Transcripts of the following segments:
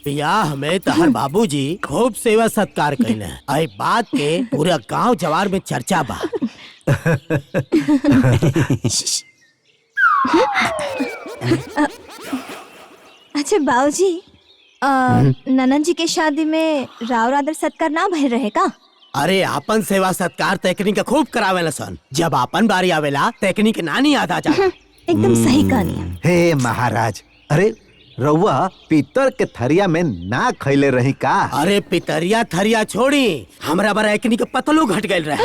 बियाह में तहर बाबूजी खूब सेवा सत्कार कइले। आई बात के पूरा गांव जवार में चर्चा बा। अच्छा बाबूजी, ननन जी के शादी में राव आदर सत्कार ना भइल रहे का? अरे आपन सेवा सत्कार तकनी के खूब करावेला सन। जब आपन बारी आवेला तकनी के नानी याद आ जाला। एकदम सही कहानी। हे महाराज, अरे रउआ पीतल के थरिया में ना खैले रही का? अरे पितरिया थरिया छोड़ी, हमरा बरा एकनी के पतलो घट गइल रहे।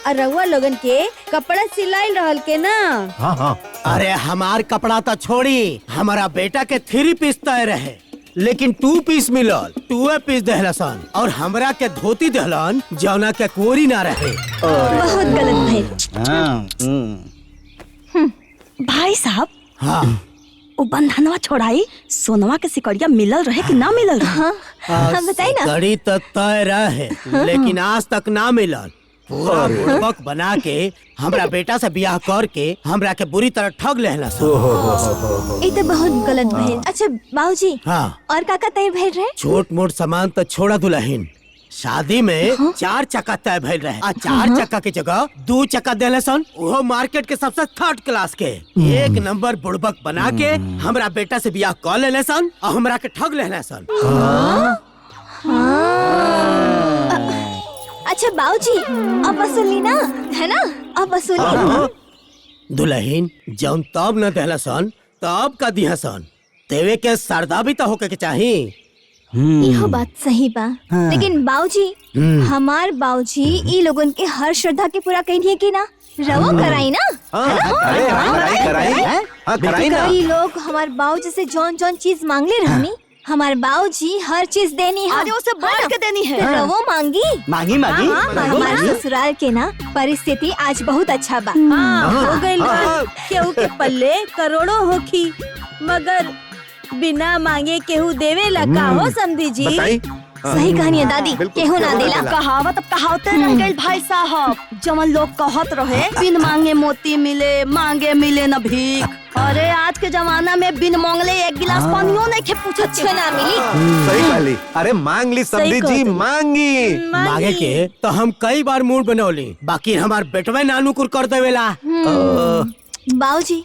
और रउआ लोगन के कपड़ा सिलाई रहल के ना? हाँ हाँ। अरे हमार कपड़ा तो छोड़ी, हमारा बेटा के 3 पीस तय रहे, लेकिन 2 पीस मिलल। 2 पीस दहलसन और हमरा के धोती दहलन जौना के कोरी ना रहे। बहुत गलत भइल। भाई साहब, हाँ वो बंधनवा छोड़ाई, सोनवा के सिकड़िया मिलल रहे कि ना मिलल रहे? हाँ बताई ना। गड़ी तो तय रहे, लेकिन आज तक ना मिलल। पूरा बुड़बक बना के हमरा बेटा से ब्याह करके हमरा के बुरी तरह ठग लेहला। ये तो बहुत गलत भइल। अच्छा बाबूजी, हाँ और काका तय भइल रहे? छोट मोट सामान तो छोड़ा दुल्हन, शादी में 4 चक्का तय भइल रहे। 4 चक्का के जगह 2 चक्का देले सन, वो मार्केट के सबसे 3rd क्लास के। 1 नंबर बुड़बक बना के हमरा बेटा से ब्याह कर लेले सन और हमरा के ठग लेले सन। अच्छा बाबूजी, अब वसूली ना, है ना? अब वसूली। दुल्हन जौन तब न देहला सन तब का दिया सन, देवे के सरदा भी तो होके के चाहिए। यह बात सही बा। लेकिन बाबूजी, हमार बाबूजी ई लोगन के हर श्रद्धा के पूरा कहिए कि ना? रवा कराई ना? कराई ना। कई लोग हमार बाबूजी से जौन जौन चीज मांगले रहनी, हमार बाबूजी हर चीज देनी है। अरे उसे बढ़ के देनी है। रवो मांगी। मांगी मांगी। हमारे ससुराल के ना परिस्थिति आज बहुत अच्छा बा। हो गइल बा। केहू के पल्ले करोड़ों होखी, मगर बिना मांगे केहू देवे लगा हो समझी जी। बताई। सही कहानी है दादी, केहू ना देला। कहावत अब कहावते रह गई भाई साहब। जवन लोग कहत रहे बिन मांगे मोती मिले, मांगे मिले न भीख। अरे आज के जमाना में बिन मांगले एक गिलास पानियों नहीं खे पूछत कुछ ना मिली। सही कहली। अरे मांग ली समधी जी, मांगी। मांगे के तो हम कई बार मूड बनौली, बाकी हमार बेटवे नानुकुर कर देवेला। बाबूजी,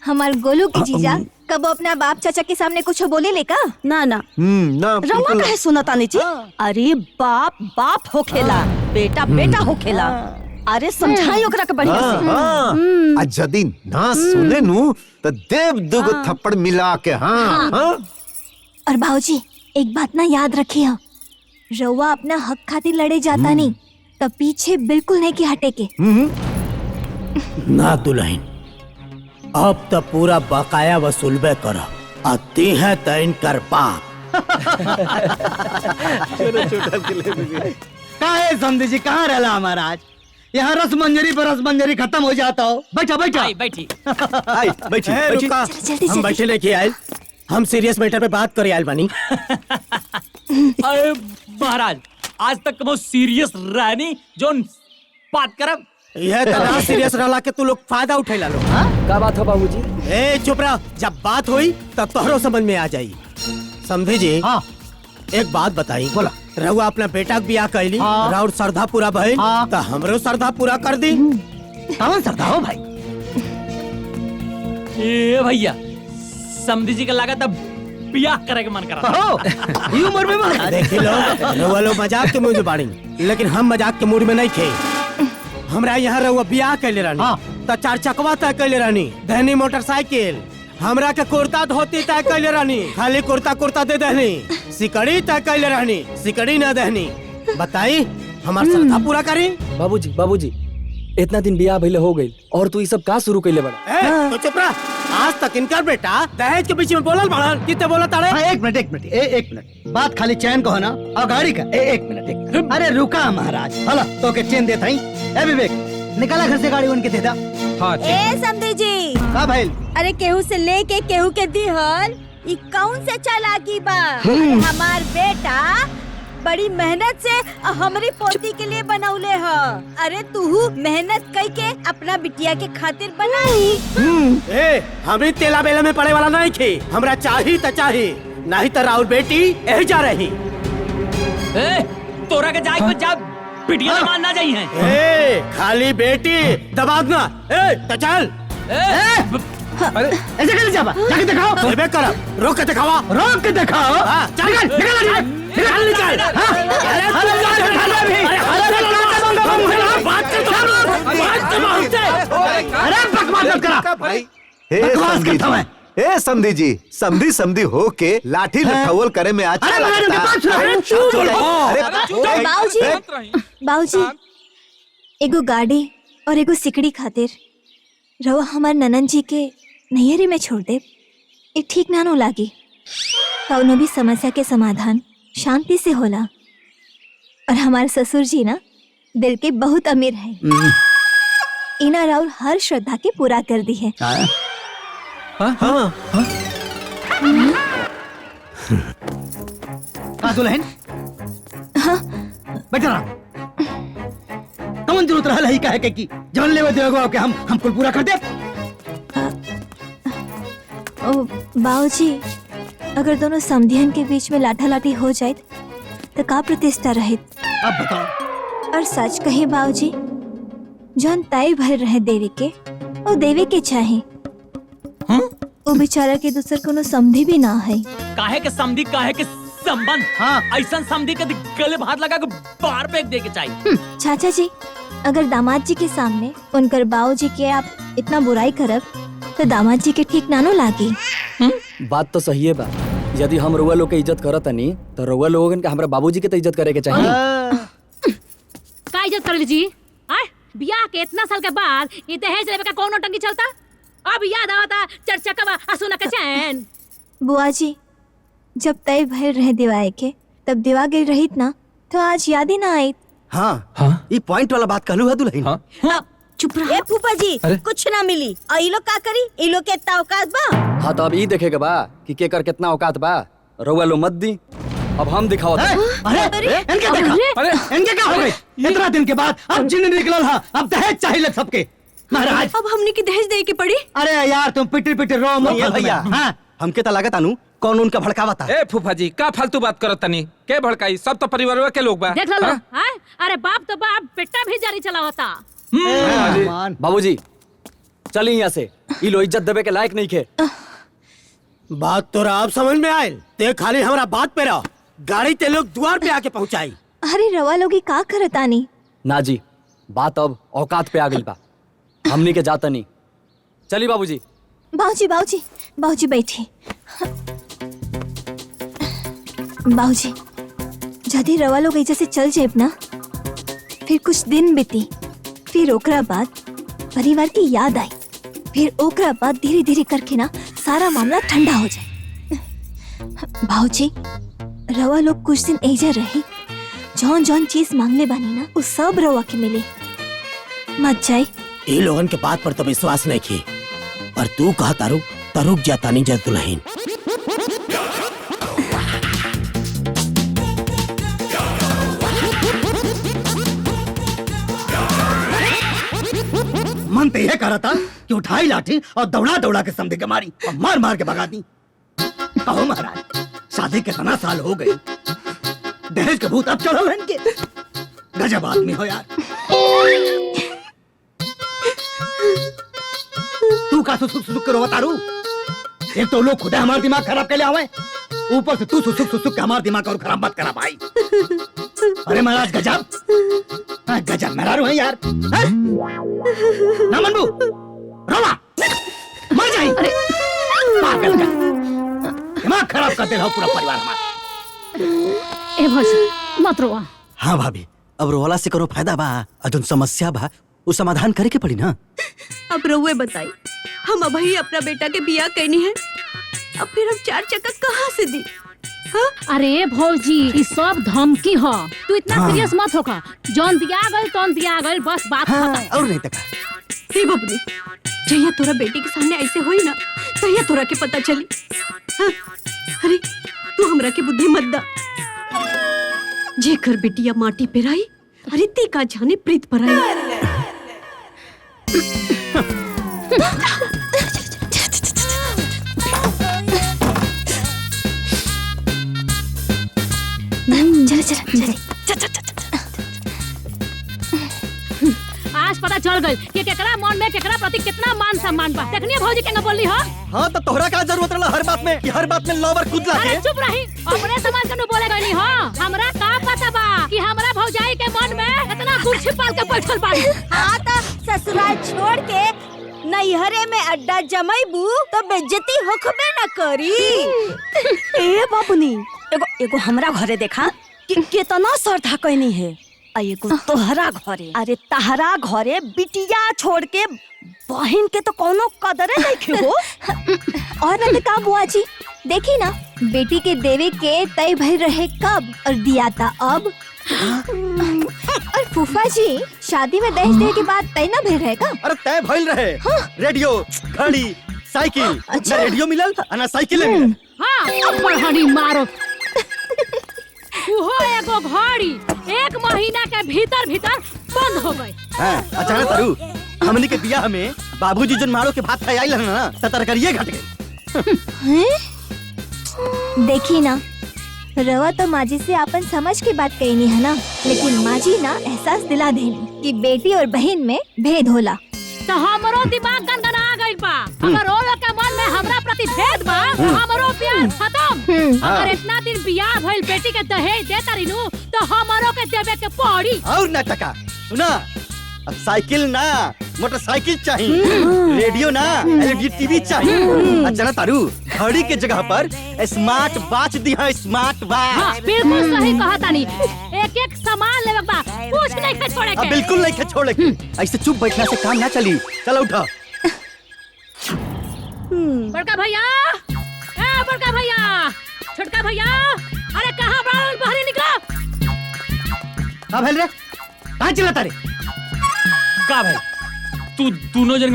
हमार गोलू की जीजा कब अपना बाप चाचा के सामने कुछ बोले लेका? ना ना ना रवा कहे सुनता नीची। अरे बाप बाप होखेला, बेटा बेटा होखेला। अरे समझाई ओकरा के बढ़िया से। आज यदि ना सुने नु तो देव दुगो थप्पड़ मिला के। हाँ और बाबूजी, एक बात ना याद रखिए, रउआ अपना हक खातिर लड़े जाता नहीं तो पीछे बिल्कुल नहीं की हटे के। ना दुल्हन, अब तो पूरा बकाया वसूलबे कर। अति है तो इनकर पाप। काहे समझी जी, कहाँ रहला हमारा आज? यहाँ रस मंजरी पर रस मंजरी खत्म हो जाता हो। बैठा बैठा बैठी। आई बैठी बैठी। हम बैठे लेके आए, हम सीरियस मैटर पे बात करे आयल बानी। अरे महाराज, आज तक बहुत सीरियस रहनी जोन बात करब। यह तना सीरियस रहला के तू लोग फायदा उठेला लो। क्या बात है बाबूजी? ए चुप रह, जब बात हुई तब तोहरो समझ में आ जाई। समझी जी। हाँ एक बात बताई। बोला। रहुआ अपना बेटा के ब्याह कैली, राउर श्रद्धा पूरा भइल, तो हमरो श्रद्धा पूरा कर दी। कौन सरदा हो भाई? ए भैया, समधी जी का लागत अब ब्याह करे के मन करा। ये उम्र में महाराज। देखी लो, रहुआ लोग मजाक के मूड में बाड़ी, लेकिन हम मजाक के मूड में नहीं थे। हमरा यहाँ रहुआ ब्याह कैले रहनी तो 4 चकवा तय कैले रहनी, दहनी मोटरसाइकिल। हमरा के कुर्ता धोती तय कैले रहनी, खाली कुर्ता दे दहनी। सिकड़ी तय कैले रहनी, सिकड़ी न दहनी। बताई हमार श्रद्धा पूरा करी। बाबूजी इतना दिन ब्याह भइले हो गई और तू ये सब का शुरू कैले बड़ा? तो चुप रह। आज तक इनकर बेटा दहेज के बीच में बोलल बड़न, कितने बोला ताड़े? एक मिनट, बात खाली चैन को है ना और गाड़ी का। एक मिनट। अरे रुका महाराज, हला तो के चैन देता ही। ए विवेक, निकाला घर से गाड़ी उनके देता। हाँ ए समझी जी, का भाई? अरे केहू से लेके केहू के दिहल, ई कौन से चालाकी बा? हमार बेटा बड़ी मेहनत से हमारी पोती के लिए बनौले ह। अरे तू मेहनत कई के अपना बिटिया के खातिर बनाई। ए हमें तेला बेला में पड़े वाला नहीं थे। हमरा चाही त चाही, नहीं तो राहुल बेटी यही जा रही। तोरा के जाए कुछ जा पिटिया मान ना जाई है। खाली बेटी दबाव ना। तो चल। अरे ऐसे कैसे जाबा? जाके दिखाओ। अबे कर, रोक के दिखावा। रोक के दिखाओ। चल निकल निकल। अरे बकवास मत करा भाई। हे समधी जी, समधी समधी हो के लाठी लठौल करे में अच्छा लगता। बाबूजी एगो गाड़ी और एगो सिकड़ी खातिर रवा हमार ननन जी के नैहरे में छोड़ दे। ये ठीक ना नो लागी। कौनो भी समस्या के समाधान शांति से होला। और हमारे ससुर जी ना दिल के बहुत अमीर है। इना राउर हर श्रद्धा के पूरा कर दी है। दुल्हन बैठा रहा। कौन जरूरत रहा है कहे कि जवन लेवे देगो के हम कुल पूरा कर दे। ओ बाबूजी, अगर दोनों समधियन के बीच में लाठा लाठी हो जाए तो का प्रतिष्ठा रहे? अब बताओ। और सच कहे बाबूजी, जौन तय भर रहे देवे के वो देवे के चाहे। वो बेचारा के दूसर कोनो समधी भी ना है। काहे के समधी काहे के संबंध। ऐसा समधी के गले भात लगा के बाहर फेंक दे के चाहिए। चाचा जी, अगर दामाद जी के सामने उनकर बाबूजी के आप इतना बुराई करब तो दामाद जी के ठीक नानो लागी। बात तो सही है बा। यदि हम रउआ लोग के इज्जत करत नहीं तो रउआ लोगन के हमरा बाबूजी के तो इज्जत करे के चाहिए। का इज्जत कर लीजिए? बियाह के इतना साल के बाद ये दहेज लेवे का कौन टंगी चलता? अब याद आवता चर्चा कवा असुना के चैन। बुआ जी, जब तय भर रहे दिवाए के तब दिवा गई रहित ना तो आज याद ही ना आई। हाँ, ये पॉइंट वाला बात कहलू है दुल्हन। चुप रह। फूफा जी कुछ ना मिली और ये लोग का करी? ये लोग के इतना औकात बा? हाँ तो अब ये देखेगा बा कि केकर कितना औकात बा। रउआ लो मत दी, अब हम दिखाओ। अरे इनके देखा। अरे इनके क्या हो गई? इतना दिन के बाद अब जिन निकलल हा, अब दहेज चाहिए सबके। महाराज अब हमने की दहेज दे के पड़ी। अरे यार तुम पिटी पिटी रो मत भैया। हमके तो लागत आनू कौन उनका भड़कावता। ए फूफा जी का फालतू बात करत तनी? के भड़काई? सब तो परिवार के लोग बा। देख लो। अरे बाप तो बाप, बेटा भी जारी चलावता। बाबूजी चलिए यहाँ से। ये लो इज्जत देवे के लायक नहीं खे। बात तो आप समझ में आये। ते खाली हमारा बात पे रहो। गाड़ी ते लोग द्वार पे आके पहुँचाई। अरे रवा लोगी का करतानी? ना जी, बात अब औकात पे आ गई बा। हमनी के जाता नहीं। चली बाबूजी। बाबूजी बाबूजी बाबूजी बैठी। बाबूजी जदी रवा लोग ऐसे से चल जाए ना, फिर कुछ दिन बीती, फिर ओकरा बाद परिवार की याद आई, फिर ओकरा बाद धीरे धीरे करके ना सारा मामला ठंडा हो जाए। बाबूजी रवा लोग कुछ दिन ऐसे रही, जौन जौन चीज मांगले बानी ना वो सब रवा के मिले। मत जाए। ये लोगन के बात पर तो विश्वास नहीं की, पर तू कहा तारू तो रुक जाता नहीं जद दुल्हन। मन तो यह करा था कि उठाई लाठी और दौड़ा दौड़ा के समधी के मारी और मार मार के भगा दी। कहो महाराज, शादी के इतना साल हो गए, दहेज के भूत अब चढ़ो है इनके। गजब आदमी हो यार। तू का सुसुक करो तारू? एक तो लोग खुदा हमारा दिमाग खराब कर ले आवे, ऊपर से तू सुसुक सुसुक के हमारा दिमाग और खराब मत करा भाई। अरे महाराज गजब, गजब मेहरारू है यार। ना मनबू रोवा मर जाए। पागल का दिमाग खराब कर दे रहा पूरा परिवार हमारा। ए भौजी मत रोवा। हाँ भाभी, अब रोवाला से करो फायदा बा। अजून समस्या बा वो समाधान करे के पड़ी ना। अब रउए बताई, हम अभी अपना बेटा के बियाह करनी है, अब फिर हम चार चक्का कहाँ से दी? अरे भौजी ये सब धमकी हो, तू इतना सीरियस मत होका। जौन दिया गल तौन दिया गल, बस बात खत्म। और नहीं तक हे बबनी, जहिया तोरा बेटी के सामने ऐसे होई ना, तहिया तोरा के पता चली। अरे तू हमरा के बुद्धि मत दा। जेकर बिटिया माटी पे रही अरे ती का जाने प्रीत पर आई। आज पता चल गई कि केकरा मन में केकरा प्रति कितना मान सम्मान बा। देखनिए भौजी के न बोली हो। हाँ तो तोहरा का जरूरत रहा हर बात में कि हर बात में लवर कूद अरे लागे। चुप रही, अपने समाज के न बोले गई हो। हमरा का पता बा कि हमरा भौजाई के मन में इतना कुर्सी पाल के बैठल बा। हाँ तो ससुराल छोड़ के नैहरे में अड्डा जमाईबू तो बेइज्जती होखबे न करी। ए बाबूनी एगो हमरा घरे देखा कि कितना श्रद्धा कहनी है। एगो तोहरा घरे, अरे तहरा घरे बिटिया छोड़ के बहन के तो कोनो कदरे नहीं हो। और न का बुआ जी देखी ना, बेटी के देवे के तय भइल रहे कब और दिया था अब। और फूफा जी शादी में दहेज देने के बाद तय ना भइल रहे का? अरे तय भइल रहे। रेडियो, घड़ी, साइकिल। अच्छा। ना रेडियो मिलल ना साइकिल मिलल। हाँ अब बढ़ानी मारो। वो एगो घड़ी 1 महीना के भीतर भीतर बंद हो गई। अचानक तारू हमनी के बियाह में बाबूजी जन मारो के भात खाई आइल ना त तरकरिए घट गई। देखी ना, रवा तो माजी से अपन समझ की बात कहनी है ना, लेकिन माजी ना एहसास दिला देनी कि बेटी और बहन में भेद होला। तो हमरो दिमाग गनगना गइल बा। अगर ओ लोग के मन में हमरा प्रति भेद बा तो हमरो प्यार खत्म। अगर इतना दिन बियाह भइल बेटी के दहेज दे तारीनु तो हमरो के देवे के पड़ी। और ना टका सुना, अब साइकिल ना मोटरसाइकिल चाहिए, रेडियो ना एलईडी टीवी चाहिए। अच्छा ना तारू घड़ी के जगह पर स्मार्ट वॉच दी है, स्मार्ट वॉच। हाँ, बिल्कुल सही कहा तानी। एक एक सामान लेवे बा, कुछ नहीं के छोड़े के। बिल्कुल नहीं के छोड़े के। ऐसे चुप बैठना से काम ना चली। चलो उठा। बड़का भैया, ए बड़का भैया, छोटका भैया, अरे कहाँ बाहर बाहर निकलो। का भेल रे? कहाँ चिल्लाता रे? का भाई तू दोनों जन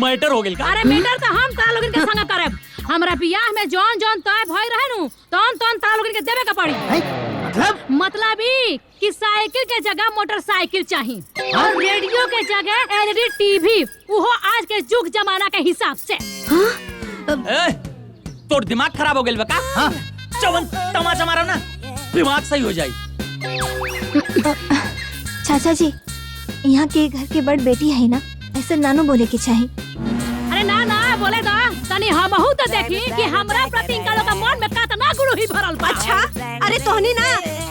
मैटर हो गेल का? अरे मैटर तो हम तारा लोगन के संग करब। हमरा बियाह में जौन जौन तय भई रहे नु तौन तौन तारा लोगन के देवे के पड़ी। मतलब ई कि साइकिल के जगह मोटरसाइकिल चाहिए और रेडियो के जगह एलईडी टीवी, वो आज के जुग जमाना के हिसाब से। ए, तोर दिमाग खराब हो गेल बा का? चवन तमाचा मारो ना, दिमाग सही हो जाई। चाचा जी, यहाँ के घर के बड़ बेटी है ना, ऐसे नानो बोले के चाहिए। अरे ना ना बोले दा तनी हमहू तो देखी कि हमरा प्रति इनका लोग का मन में कितना गुरु ही भरल बा। अच्छा, अरे तोहनी ना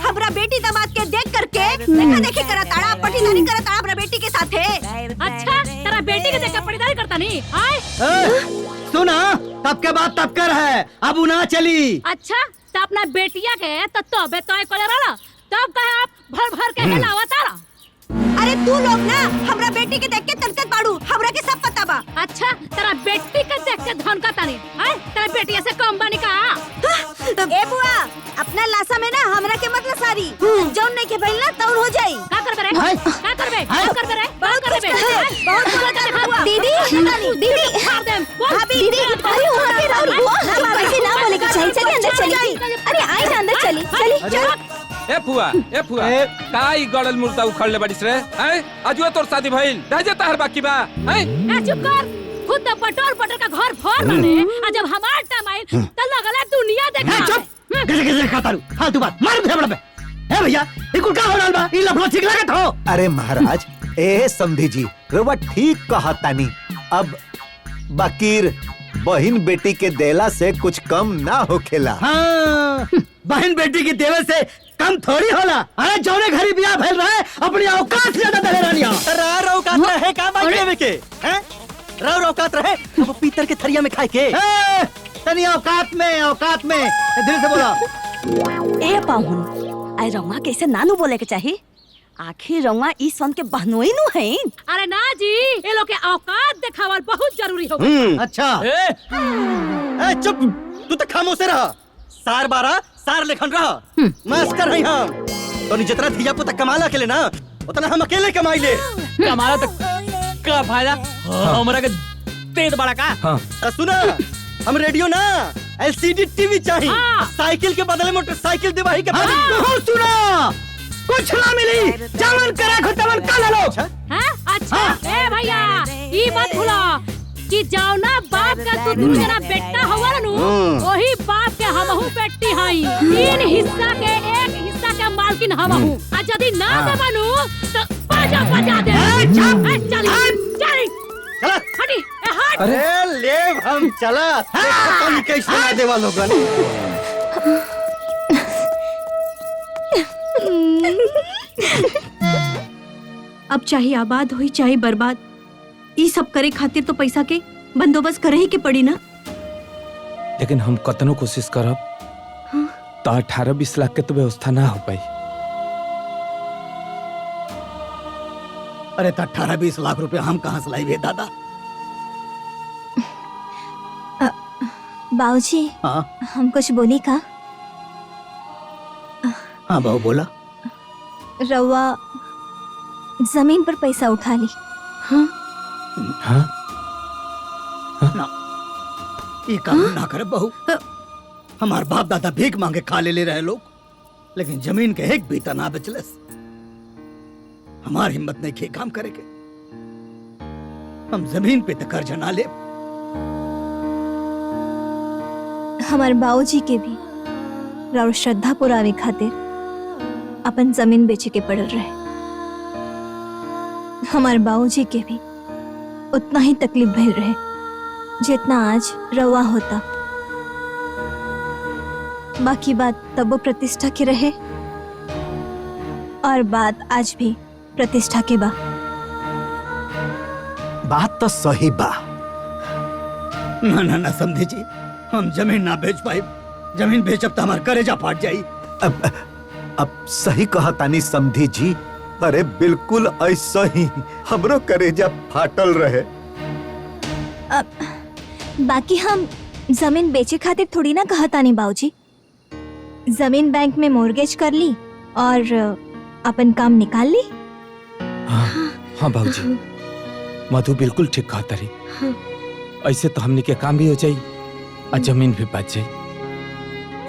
हमरा बेटी दामाद के देख करके देखा देखी करा ताड़ा पटीदारी करा ताड़ा अपना बेटी के साथे। अच्छा, तेरा बेटी के देख के पटीदारी करता नहीं आए? सुना, तब के बाद तब कर है, अब उना चली। अच्छा, तो अपना बेटिया के तो बे तय करे रहला, तब कहे आप भर भर के हिलावा तारा। अरे तू लोग ना हमरा बेटी के देख के तड़कत बाड़ू, हमरा के सब पता बा। अच्छा, तेरा बेटी के देख के धनका तानी, आए तेरा बेटिया से कम बनी का? ए बुआ, अपना लाशा में ना हमरा के मतलब सारी जौन नहीं के भइल ना तौन हो जाई। का करबे रे? का करबे? का करबे रे? बहुत करबे? बहुत बोला जा देखा। दीदी, दीदी, मार दे। दीदी, अरे वहाँ पे राहुल बुआ, ऐसे ना बोले के चाहिए। चलिए अंदर चलिए। अरे आई ना अंदर चली, चली। ए फुआ काई गड़ल मुर्दा उखड़ले बड़िस रे? हैं अजुए तोर शादी भइल, दहेज तहर बाकी बा। हैं ए चुप कर, खुद तो पटोर पटोर का घर भर बने, आ जब हमार टाइम आइल त लगला दुनिया देखा। चुप, गजे खाता रू, फालतू बात मार दे बड़ा। ए भैया, ई कुल का हो रहल बा? ई लफड़ा ठीक लागत हो? अरे महाराज, ए समधी जी रउआ ठीक कहतानी। अब बाकीर बहन बेटी के देला से कुछ कम ना होखेला। हाँ, बहन बेटी की देवे से कम थोड़ी होला। अरे जौने घरी बियाह भइल रहे अपनी औकात ज्यादा दे रानिया। रार औकात रहे का बात लेवे के? हैं? रार औकात रहे वो पीतल के थरिया में खाए के। तनी औकात में धीरे से बोला। ए पाहुन, आई रंगा कैसे नानू बोले के चाहिए? आखिर रंगा ई सन के बहनोई नु है। अरे ना जी, ये लोग के औकात दिखावल बहुत जरूरी हो। अच्छा। ए चुप, तू तो खामोश रह। सार बारा सार लेखन रह। मास्टर है हम। तो जितना धिया पुता कमाला के ना उतना हम अकेले कमाई ले। कमाला तो का फायदा? हमरा के तेज बड़ा का? सुना, हम रेडियो ना एलसीडी टीवी चाहिए, साइकिल के बदले मोटरसाइकिल दिवाही के सुना कुछ ना मिली, जामन करा खुतमन का लो। अच्छा ए भैया ई मत भूलो कि जौना बाप का तू दुनू जना बेटा हुआ नु वही बाप के हमहू बेटी हई। 3 हिस्सा के 1 हिस्सा के मालकिन हमहू। आ यदि ना दे बनू तो बाजा बजा दे। चल हटी हट। अरे ले हम चला पता नहीं कैसे ना देवा लोगन। अब चाहे आबाद हुई चाहे बर्बाद, ये सब करे खातिर तो पैसा के बंदोबस्त करे ही के पड़ी ना। लेकिन हम कतनो कोशिश करब तो 18-20 लाख के तो व्यवस्था ना हो पाई। अरे तो 18-20 लाख रुपए हम कहाँ से लाएंगे दादा? बाबूजी हम कुछ बोली का? हाँ बहू बोला। रउआ जमीन पर पैसा उठा ली। हाँ? ना ये काम ना करे बहू। हमार बाप दादा भीख मांगे खा ले रहे लोग, लेकिन जमीन के एक बीता ना बचलस। हमार हिम्मत नहीं खे काम करे के। हम जमीन पे तो कर्जा ना ले। हमार बाबूजी के भी राउर श्रद्धा पुरावे खातिर अपन जमीन बेचे के पड़ल रहे। हमार बाबूजी के भी उतना ही तकलीफ भइल रहे जितना आज रवा होता। बाकी बात तब प्रतिष्ठा की रहे और बात आज भी प्रतिष्ठा के बा। बात तो सही बा। ना ना ना समझे जी, हम जमीन ना बेच पाए। जमीन बेचब तो हमार कलेजा फाट जाई। अब सही कहा तानी समधी जी। अरे बिल्कुल ऐसा ही हमरो कलेजा फाटल रहे। बाकी हम जमीन बेचे खातिर थोड़ी ना कहा तानी बाबूजी। जमीन बैंक में मोर्गेज कर ली और अपन काम निकाल ली। हाँ बाबूजी, मधु बिल्कुल ठीक कहा तारी। ऐसे तो हमने के काम भी हो जाई और जमीन भी बच जाई।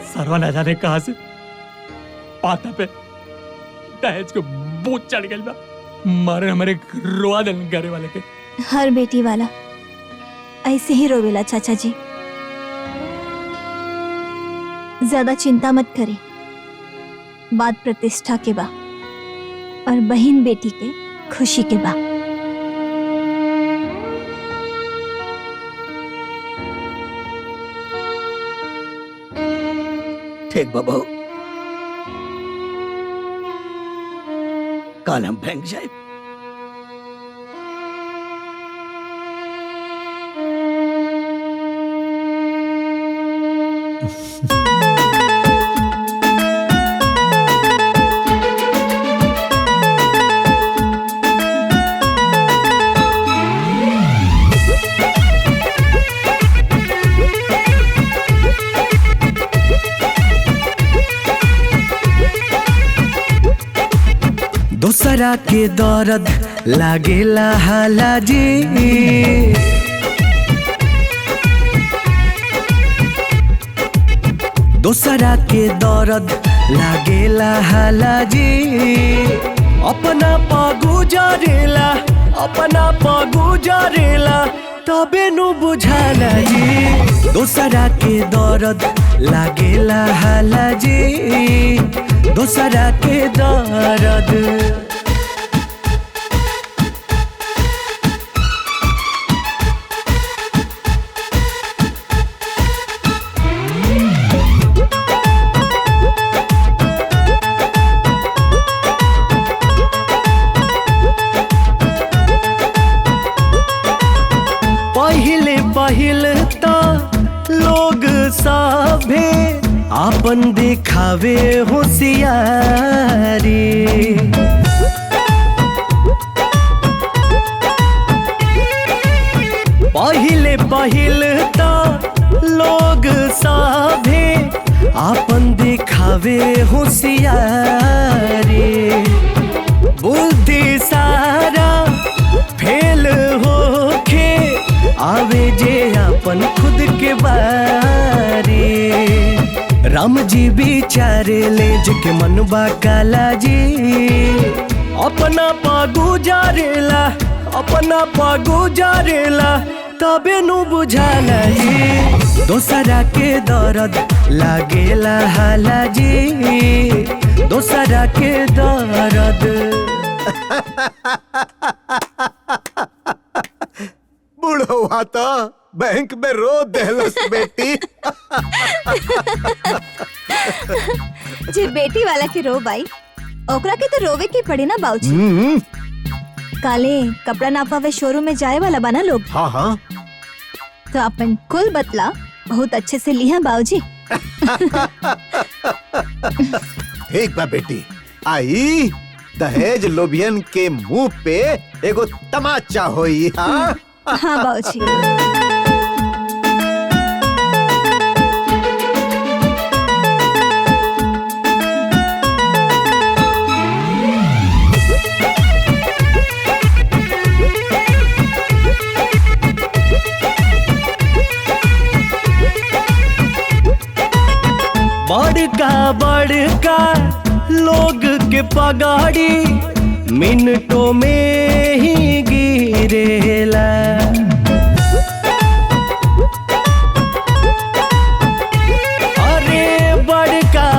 सरवा न जाने कहां से पाता पे दहेज को बोझ चढ़ गई बा। मारे हमारे रोआ देन घरे वाले के। हर बेटी वाला ऐसे ही रोवेला चाचा जी। ज्यादा चिंता मत करें, बात प्रतिष्ठा के बा और बहन बेटी के खुशी के बा। ठीक बाबू, कल हम बैंक जाए। दूसरा के दर्द लागेला हाला जी। दूसरा के दर्द लागेला हाला जी। अपना पगुजरेला तबे नु बुझाला जी। दूसरा के दर्द लागेला हाला जी। दूसरा के दर्द। पहिले तो लोग सभे आपन दिखावे होशियारी। पहिले तो लोग सभे आपन दिखावे होशियारी। बुद्धि सारा फेल होके आवे जे अपन खुद के बारी। राम जी बिचारे ले जके मनबा काला जी अपना पागु जारेला तबे नु बुझाला जी दोसरा के दर्द लागेला हाला जी दोसरा के दर्द। बुढ़वा तो बैंक में रो देलस बेटी। जे बेटी वाला के रो भाई ओकरा के तो रोवे के पड़े ना बाबूजी। काले कपड़ा नापावे शोरूम में जाए वाला बना लोग। हाँ हाँ तो अपन कुल बतला बहुत अच्छे से लिया बाबूजी। ठीक बा बेटी। आई दहेज लोभियन के मुंह पे एगो तमाचा होई। हाँ हाँ बाबूजी। बड़का लोग के पगाड़ी मिनटों में ही गिरेला। अरे बड़का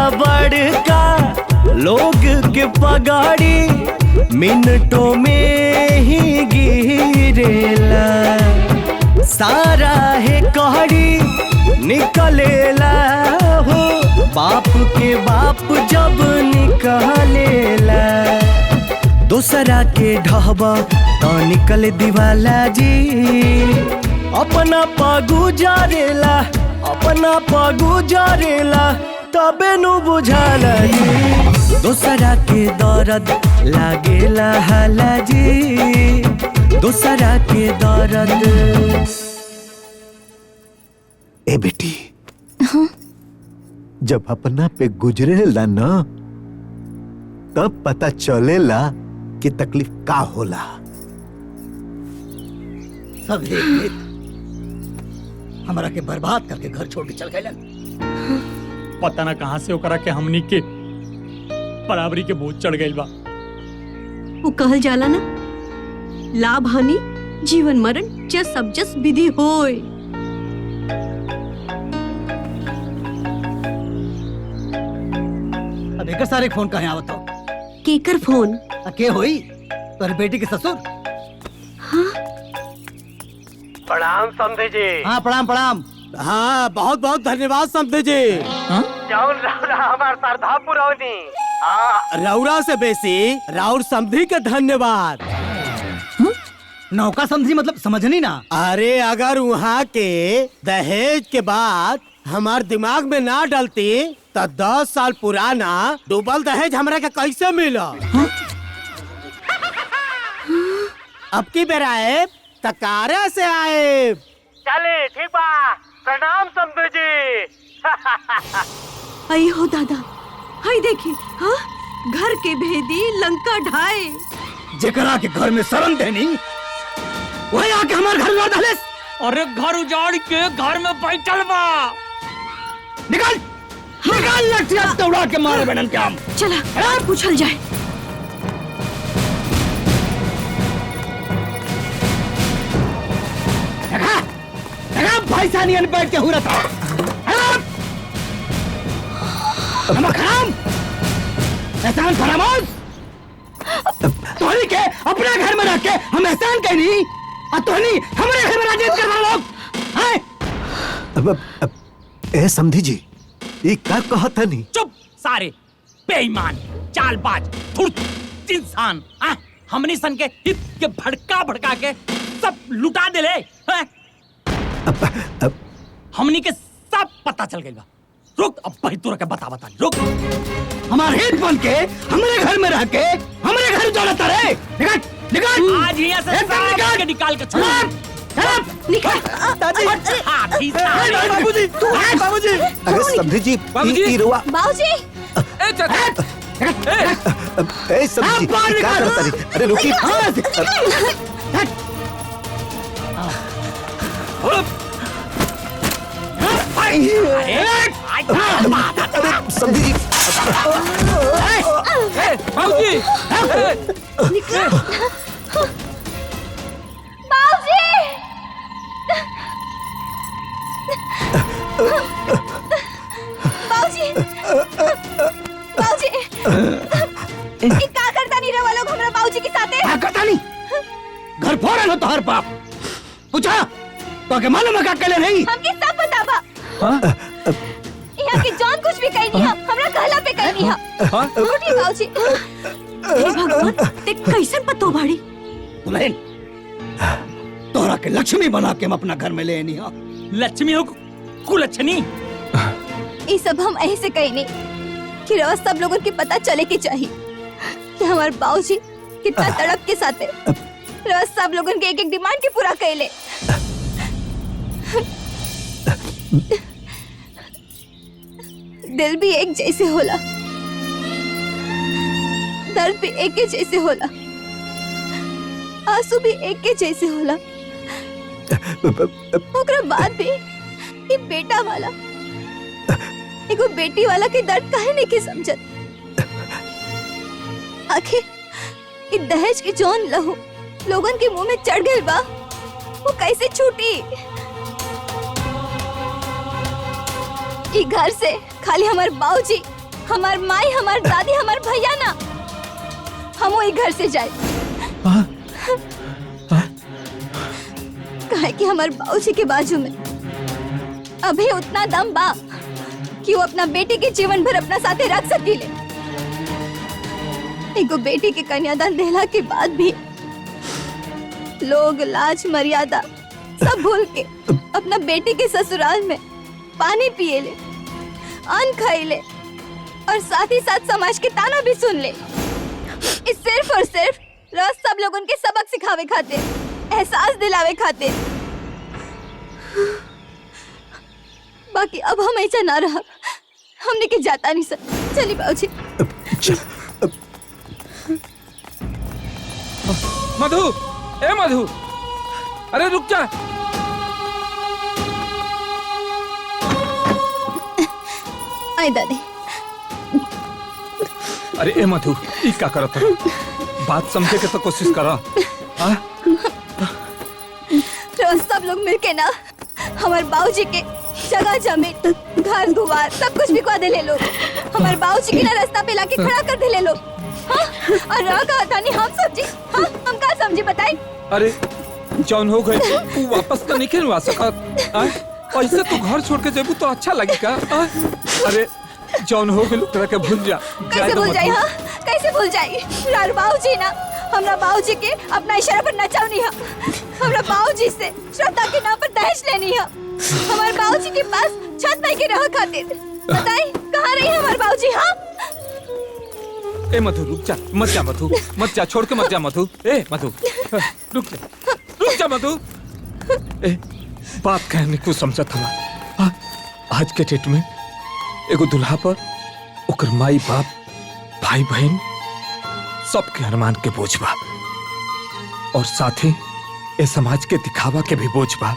लोग के पगाड़ी मिनटों में ही गिरेला। सारा है कहड़ी निकलेला हो बाप के बाप जब निकलेला। दूसरा के ढहबा तो निकल दीवाला जी अपना पागु जारेला तबे नु बुझाला जी दूसरा के दर्द लागेला हाला जी दूसरा के दर्द। ए बेटी जब अपना पे गुजरेला ना तब पता चलेला कि तकलीफ का होला। सब एक हमरा के बर्बाद करके घर छोड़ के चल गए। पता ना कहां से ओकरा के हमनी के बराबरी के बोझ चढ़ गइल बा। वो कहल जाला ना लाभ हानि जीवन मरण जस सब जस विधि होय। अब एक सारे फोन कहाँ आवत हो? केकर फोन? के होई तोरे बेटी के ससुर। हाँ प्रणाम समधे जी। हाँ प्रणाम प्रणाम। हाँ बहुत बहुत धन्यवाद समधे जी। जौन रौरा हमार श्रद्धा पुरौनी। रौरा से बेसी राउर समधी के धन्यवाद। नौका समझी मतलब समझनी ना। अरे अगर वहाँ के दहेज के बाद हमार दिमाग में ना डलती तो 10 साल पुराना डूबल दहेज हमरा के कैसे मिला। अब की बेरा आए तकारे से आए। चले ठीक बा प्रणाम समधू जी। आई हो दादा हाय देखी हाँ घर के भेदी लंका ढाए। जेकरा के घर में शरण देनी वही आके हमारे घर में डाले। अरे घर उजाड़ के घर में बैठल बा। निकल लठिया दौड़ा के मारे बेनन के हम। चला पूछल जाए। भाई सानियन बैठ के हुरत एहसान फरामोश तोहनी के अपने घर में रख के हम एहसान कहनी और तोहनी हमारे घर में राजनीति करवा लोग हैं। ए समधी जी ये क्या कहत है नहीं? चुप सारे बेईमान चालबाज धूर्त इंसान। हमनी सन के हित के भड़का के सब लुटा देले। हमनी के सब पता चल गइल बा। रुक अब भाई तोरा के बता रुक। हमारे हित बन के हमारे घर में रह के हमारे घर उजाड़ता रे। निकल आज यहाँ से सब के निकाल के छोड़। बाबूजी अरे समधी जी ई रुआ बाबूजी ए समधी जी क्या करता रही? अरे रुकी समझी जी बाबूजी बाबूजी बाबूजी ई का करता नहीं रवा लोग हमरा बाबूजी के साथे क्या करता नहीं घर फोड़न हो तो हर बाप पूछा तो के मालूम है का कले नहीं हमके सब पता बा यहाँ की जान कुछ भी कही नहीं हमरा कहला पे कही नहीं उठी बाबूजी हे भगवान ते कैसन पतो बाड़ी दुल्हन तोहरा के लक्ष्मी बना के हम अपना घर में ले आनी हां लक्ष्मी हो कुलच्छनी ये सब हम ऐसे कही नहीं कि रोज सब लोगों के पता चले के चाहिए कि हमारे बाबूजी कितना तड़प के साथ है रोज सब लोगों के एक एक डिमांड के पूरा कैले दिल भी एक जैसे होला दर्द भी एक के जैसे होला आंसू भी एक के जैसे होला ओकरा बाद भी ये बेटा वाला एगो बेटी वाला के दर्द काहे नहीं के समझत आखिर ये दहेज के जौन लहू लोगन के मुंह में चढ़ गइल बा वो कैसे छूटी ई घर से खाली हमार बाबूजी हमार माई हमार दादी हमार भैया ना हम वो घर से जाए काहे कि हमार बाबूजी के बाजू में अभी उतना दम बा कि वो अपना बेटी के जीवन भर अपना साथे रख सकीले एगो बेटी के कन्यादान देला के बाद भी लोग लाज मर्यादा सब भूल के अपना बेटी के ससुराल में पानी पिए ले अन्न खाए ले और साथ ही साथ समाज के ताना भी सुन ले इस सिर्फ और सिर्फ रोज सब लोगों के सबक सिखावे खातिर एहसास दिलावे खातिर बाकी अब हम ऐसा ना रहा हमने के जाता नहीं सर चलिए बाबूजी मधु ए मधु अरे रुक जा आई दादी अरे ए मधु ई का करत है? बात समझे के तो कोशिश करा हाँ? रोज सब लोग मिलके ना हमारे बाबूजी के जगह जमीन घर दुआर सब कुछ बिकवा दे ले लोग हमारे बाबूजी के ना रास्ता पे लाके खड़ा कर दे ले लोग हाँ? और रह कहा था नहीं हम समझी हाँ? हम क्या समझी बताई अरे जौन हो गए तू वापस तो नहीं खेलवा सकत हाँ? ऐसे तू घर छोड़ के जेबू तो अच्छा लगेगा हाँ? अरे जौन हो गए तेरा के भूल जा कैसे भूल जाए हाँ कैसे भूल जाए रार बाबूजी ना हमरा बाबूजी के अपना इशारा पर नचावनी है हमरा बाबूजी से श्रद्धा के नाम पर दहेज लेनी है हमारे बाबूजी के पास छत नहीं के रह खातिर बताई कहाँ रही है हमारे बाबूजी हाँ ए मधु रुक जा मधु मत जा छोड़ के मत जा मधु ए मधु रुक जा मधु ए बात कहने को समझत हमार आज के डेट में एगो दुल्हा पर ओकर माई बाप भाई बहन सबके अरमान के बोझ बा और साथ ही ए समाज के दिखावा के भी बोझ बा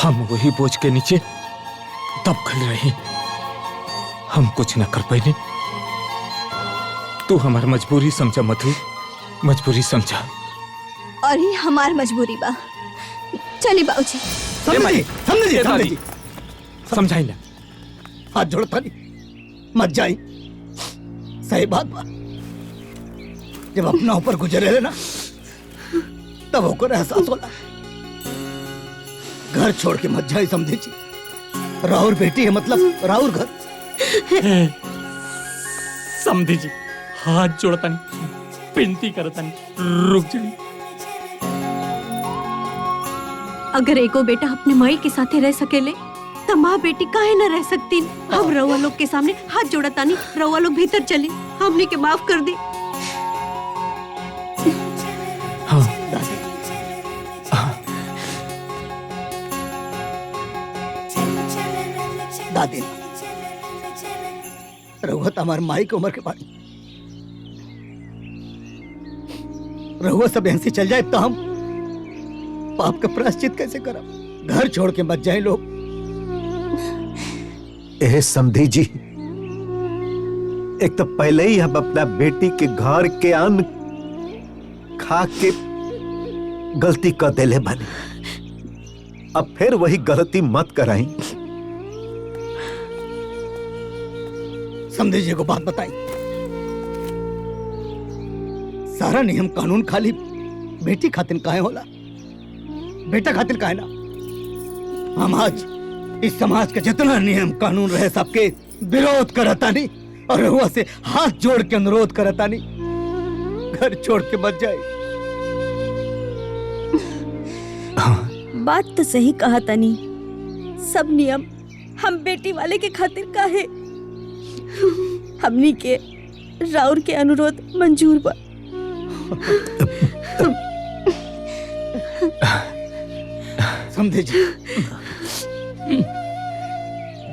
हम वही बोझ के नीचे दब गए रही हम कुछ न कर पाए तू हमारी मजबूरी समझा मधु मजबूरी समझा और ये हमार मजबूरी बा चली बाबूजी समझी समझाई ना हाथ जोड़ता नहीं मत जाई सही बात बा जब अपना ऊपर गुजरे ना तब होकर एहसास होला घर छोड़ के मत जाई समझी जी राहुल बेटी है मतलब राहुल घर समझी जी हाथ जोड़ता नहीं विनती करता नहीं रुक जाइए अगर एको बेटा अपने माई के साथे रह सकेले तो माँ बेटी काहे न रह सकती हम रउआ लोग के सामने हाथ जोड़ा तानी रउआ लोग भीतर चली हमने के माफ कर दी हाँ दादी रहुआ हमारे माई की उम्र के बाद रहुआ सब यहाँ से चल जाए तो हम पाप का प्रायश्चित कैसे करब घर छोड़ के मत जाए लोग ए समधी जी, एक तो पहले ही हम अपना बेटी के घर के अन्न खा के गलती कर देले बनी, अब फिर वही गलती मत कराई। समझे जी को बात बताई, सारा नियम कानून खाली बेटी खातिर काहे होला, बेटा खातिर काहे ना। हम आज इस समाज के जितना नियम कानून रहे सबके विरोध करता नहीं, और हुआ से हाथ जोड़ के अनुरोध करता नहीं, घर छोड़ के मत जाए। बात तो सही कहा तनी, सब नियम हम बेटी वाले के खातिर काहे, हमनी के राउर के अनुरोध मंजूर बा। समझे जी,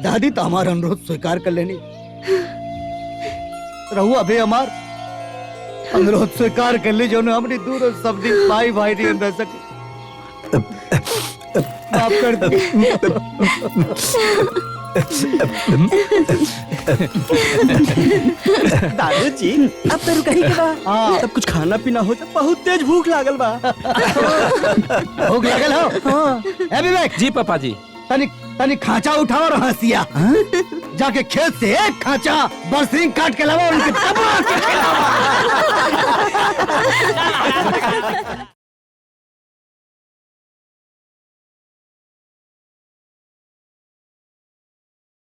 दादी तो हमारा अनुरोध स्वीकार कर लेनी, रहू अभी हमार अनुरोध स्वीकार कर ली, जो हमने दूर सब दिन भाई भाई नहीं रह सके। माफ कर दी। दादाजी अब तो रुकही के बा, तब कुछ खाना पीना हो जाए, बहुत तेज भूख लागल बा। भूख लागल हो? ए विवेक जी पापा जी। तनी खांचा उठाओ और हंसिया, जाके खेत से एक खांचा बरसिंग काट के लाओ, उनके दबा के खिलाओ।